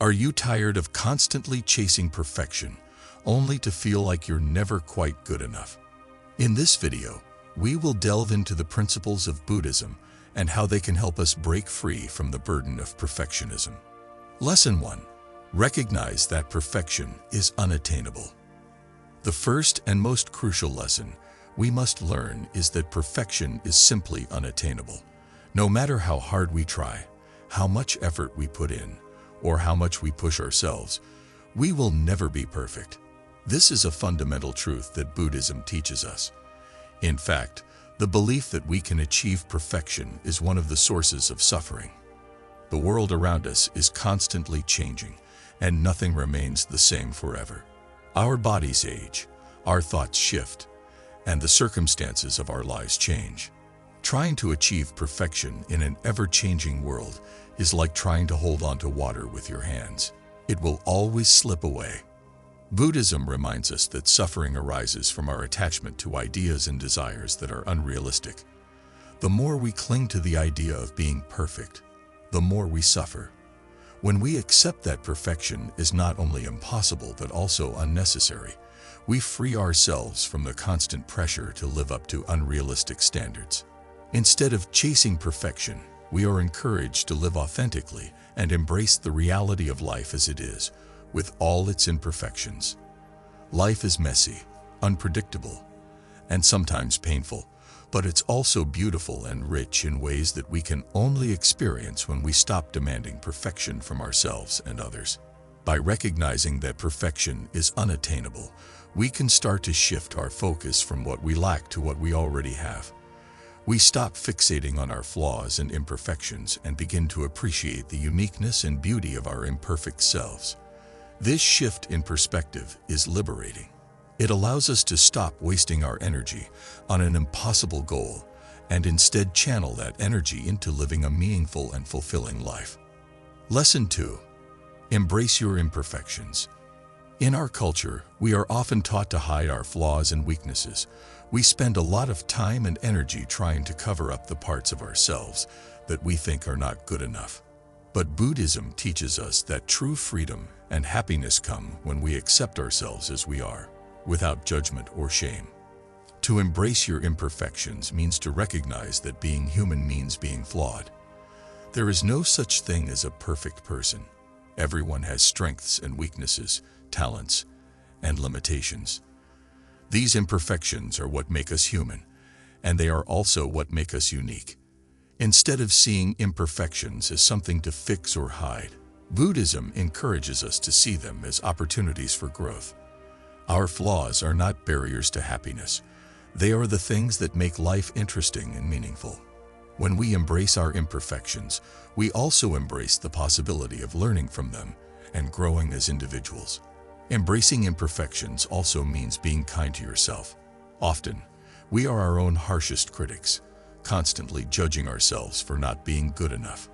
Are you tired of constantly chasing perfection, only to feel like you're never quite good enough? In this video, we will delve into the principles of Buddhism and how they can help us break free from the burden of perfectionism. Lesson 1. Recognize that perfection is unattainable. The first and most crucial lesson we must learn is that perfection is simply unattainable. No matter how hard we try, how much effort we put in, or how much we push ourselves, we will never be perfect. This is a fundamental truth that Buddhism teaches us. In fact, the belief that we can achieve perfection is one of the sources of suffering. The world around us is constantly changing, and nothing remains the same forever. Our bodies age, our thoughts shift, and the circumstances of our lives change. Trying to achieve perfection in an ever-changing world is like trying to hold on to water with your hands. It will always slip away. Buddhism reminds us that suffering arises from our attachment to ideas and desires that are unrealistic. The more we cling to the idea of being perfect, the more we suffer. When we accept that perfection is not only impossible but also unnecessary, we free ourselves from the constant pressure to live up to unrealistic standards. Instead of chasing perfection, we are encouraged to live authentically and embrace the reality of life as it is, with all its imperfections. Life is messy, unpredictable, and sometimes painful, but it's also beautiful and rich in ways that we can only experience when we stop demanding perfection from ourselves and others. By recognizing that perfection is unattainable, we can start to shift our focus from what we lack to what we already have. We stop fixating on our flaws and imperfections and begin to appreciate the uniqueness and beauty of our imperfect selves. This shift in perspective is liberating. It allows us to stop wasting our energy on an impossible goal and instead channel that energy into living a meaningful and fulfilling life. Lesson 2. Embrace your imperfections. In our culture, we are often taught to hide our flaws and weaknesses. We spend a lot of time and energy trying to cover up the parts of ourselves that we think are not good enough. But Buddhism teaches us that true freedom and happiness come when we accept ourselves as we are, without judgment or shame. To embrace your imperfections means to recognize that being human means being flawed. There is no such thing as a perfect person. Everyone has strengths and weaknesses, talents, and limitations. These imperfections are what make us human, and they are also what make us unique. Instead of seeing imperfections as something to fix or hide, Buddhism encourages us to see them as opportunities for growth. Our flaws are not barriers to happiness. They are the things that make life interesting and meaningful. When we embrace our imperfections, we also embrace the possibility of learning from them and growing as individuals. Embracing imperfections also means being kind to yourself. Often, we are our own harshest critics, constantly judging ourselves for not being good enough.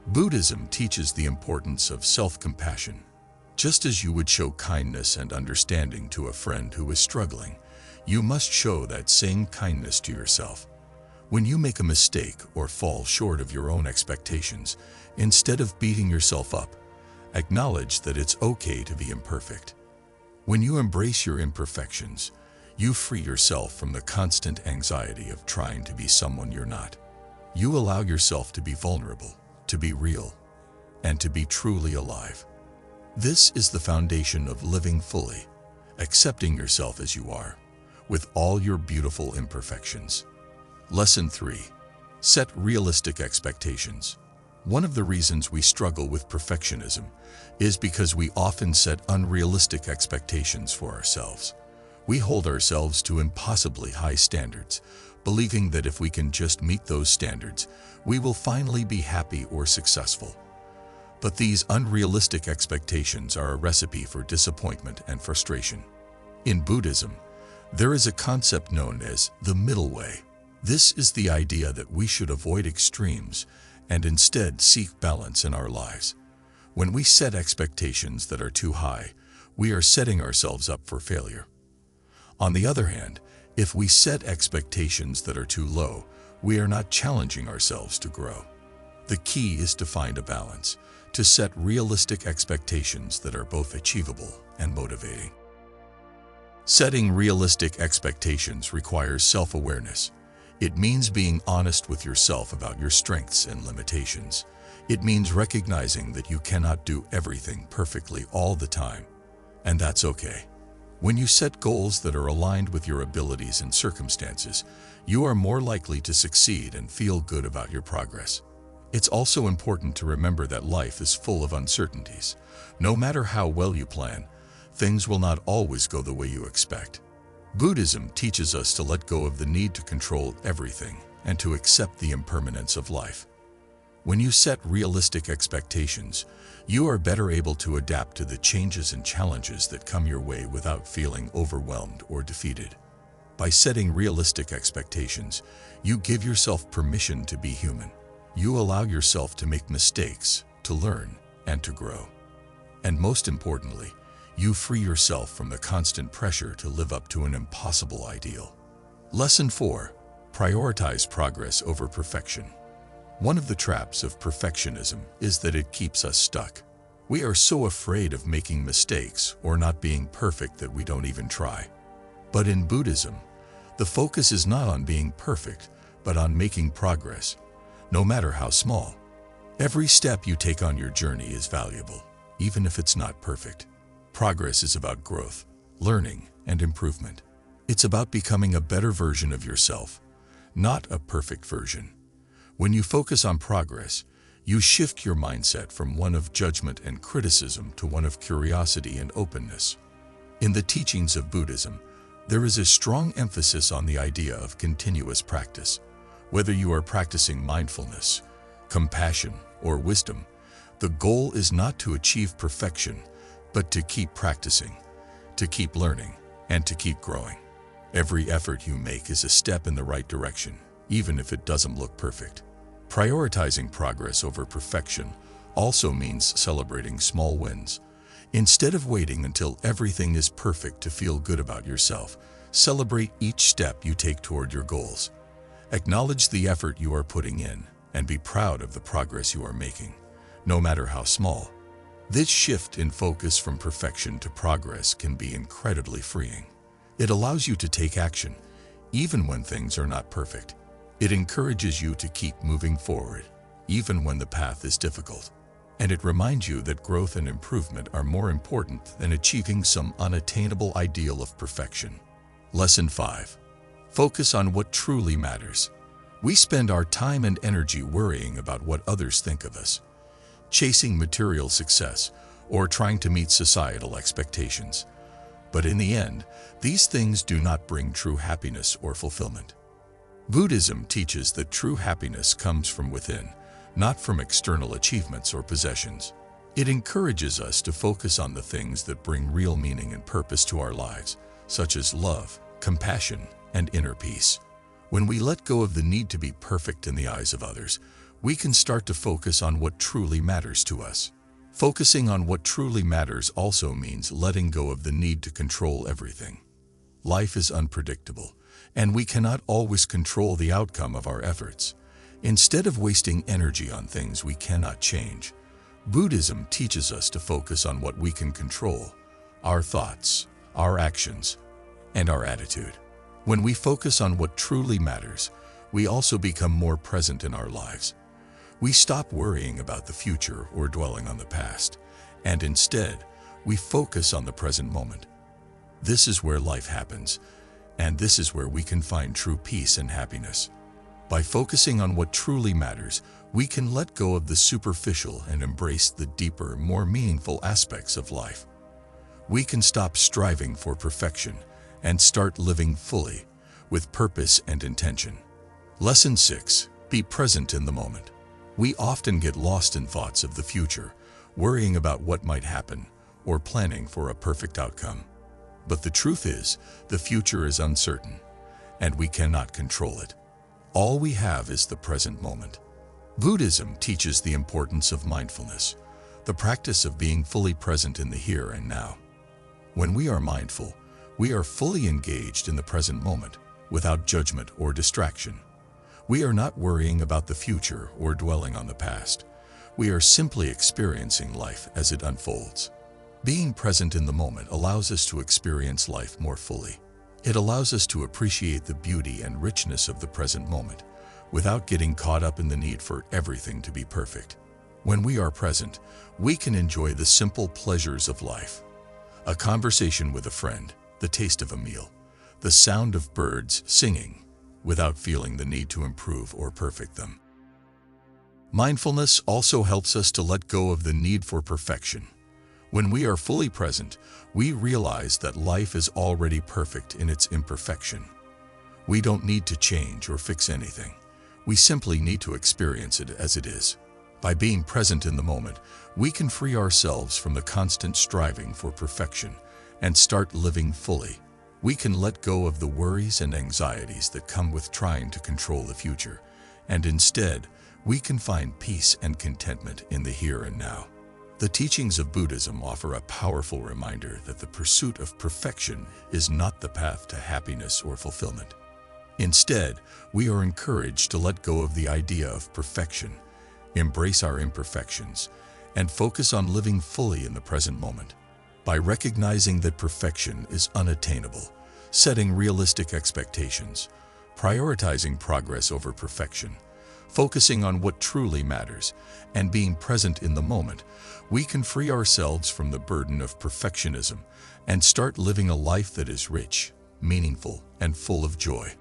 Buddhism teaches the importance of self-compassion. Just as you would show kindness and understanding to a friend who is struggling, you must show that same kindness to yourself. When you make a mistake or fall short of your own expectations, instead of beating yourself up, acknowledge that it's okay to be imperfect. When you embrace your imperfections, you free yourself from the constant anxiety of trying to be someone you're not. You allow yourself to be vulnerable, to be real, and to be truly alive. This is the foundation of living fully, accepting yourself as you are, with all your beautiful imperfections. Lesson 3. Set realistic expectations. One of the reasons we struggle with perfectionism is because we often set unrealistic expectations for ourselves. We hold ourselves to impossibly high standards, believing that if we can just meet those standards, we will finally be happy or successful. But these unrealistic expectations are a recipe for disappointment and frustration. In Buddhism, there is a concept known as the middle way. This is the idea that we should avoid extremes and instead seek balance in our lives. When we set expectations that are too high, we are setting ourselves up for failure. On the other hand, if we set expectations that are too low, we are not challenging ourselves to grow. The key is to find a balance, to set realistic expectations that are both achievable and motivating. Setting realistic expectations requires self-awareness. It means being honest with yourself about your strengths and limitations. It means recognizing that you cannot do everything perfectly all the time, and that's okay. When you set goals that are aligned with your abilities and circumstances, you are more likely to succeed and feel good about your progress. It's also important to remember that life is full of uncertainties. No matter how well you plan, things will not always go the way you expect. Buddhism teaches us to let go of the need to control everything and to accept the impermanence of life. When you set realistic expectations, you are better able to adapt to the changes and challenges that come your way without feeling overwhelmed or defeated. By setting realistic expectations, you give yourself permission to be human. You allow yourself to make mistakes, to learn, and to grow. And most importantly, you free yourself from the constant pressure to live up to an impossible ideal. Lesson 4. Prioritize progress over perfection. One of the traps of perfectionism is that it keeps us stuck. We are so afraid of making mistakes or not being perfect that we don't even try. But in Buddhism, the focus is not on being perfect, but on making progress, no matter how small. Every step you take on your journey is valuable, even if it's not perfect. Progress is about growth, learning, and improvement. It's about becoming a better version of yourself, not a perfect version. When you focus on progress, you shift your mindset from one of judgment and criticism to one of curiosity and openness. In the teachings of Buddhism, there is a strong emphasis on the idea of continuous practice. Whether you are practicing mindfulness, compassion, or wisdom, the goal is not to achieve perfection, but to keep practicing, to keep learning, and to keep growing. Every effort you make is a step in the right direction, even if it doesn't look perfect. Prioritizing progress over perfection also means celebrating small wins. Instead of waiting until everything is perfect to feel good about yourself, celebrate each step you take toward your goals. Acknowledge the effort you are putting in and be proud of the progress you are making, no matter how small. This shift in focus from perfection to progress can be incredibly freeing. It allows you to take action, even when things are not perfect. It encourages you to keep moving forward, even when the path is difficult. And it reminds you that growth and improvement are more important than achieving some unattainable ideal of perfection. Lesson 5. Focus on what truly matters. We spend our time and energy worrying about what others think of us, chasing material success, or trying to meet societal expectations. But in the end, these things do not bring true happiness or fulfillment. Buddhism teaches that true happiness comes from within, not from external achievements or possessions. It encourages us to focus on the things that bring real meaning and purpose to our lives, such as love, compassion, and inner peace. When we let go of the need to be perfect in the eyes of others, we can start to focus on what truly matters to us. Focusing on what truly matters also means letting go of the need to control everything. Life is unpredictable, and we cannot always control the outcome of our efforts. Instead of wasting energy on things we cannot change, Buddhism teaches us to focus on what we can control: our thoughts, our actions, and our attitude. When we focus on what truly matters, we also become more present in our lives. We stop worrying about the future or dwelling on the past, and instead, we focus on the present moment. This is where life happens, and this is where we can find true peace and happiness. By focusing on what truly matters, we can let go of the superficial and embrace the deeper, more meaningful aspects of life. We can stop striving for perfection and start living fully, with purpose and intention. Lesson 6. Be present in the moment. We often get lost in thoughts of the future, worrying about what might happen, or planning for a perfect outcome. But the truth is, the future is uncertain, and we cannot control it. All we have is the present moment. Buddhism teaches the importance of mindfulness, the practice of being fully present in the here and now. When we are mindful, we are fully engaged in the present moment, without judgment or distraction. We are not worrying about the future or dwelling on the past. We are simply experiencing life as it unfolds. Being present in the moment allows us to experience life more fully. It allows us to appreciate the beauty and richness of the present moment, without getting caught up in the need for everything to be perfect. When we are present, we can enjoy the simple pleasures of life. A conversation with a friend, the taste of a meal, the sound of birds singing, without feeling the need to improve or perfect them. Mindfulness also helps us to let go of the need for perfection. When we are fully present, we realize that life is already perfect in its imperfection. We don't need to change or fix anything. We simply need to experience it as it is. By being present in the moment, we can free ourselves from the constant striving for perfection and start living fully. We can let go of the worries and anxieties that come with trying to control the future, and instead, we can find peace and contentment in the here and now. The teachings of Buddhism offer a powerful reminder that the pursuit of perfection is not the path to happiness or fulfillment. Instead, we are encouraged to let go of the idea of perfection, embrace our imperfections, and focus on living fully in the present moment. By recognizing that perfection is unattainable, setting realistic expectations, prioritizing progress over perfection, focusing on what truly matters, and being present in the moment, we can free ourselves from the burden of perfectionism and start living a life that is rich, meaningful, and full of joy.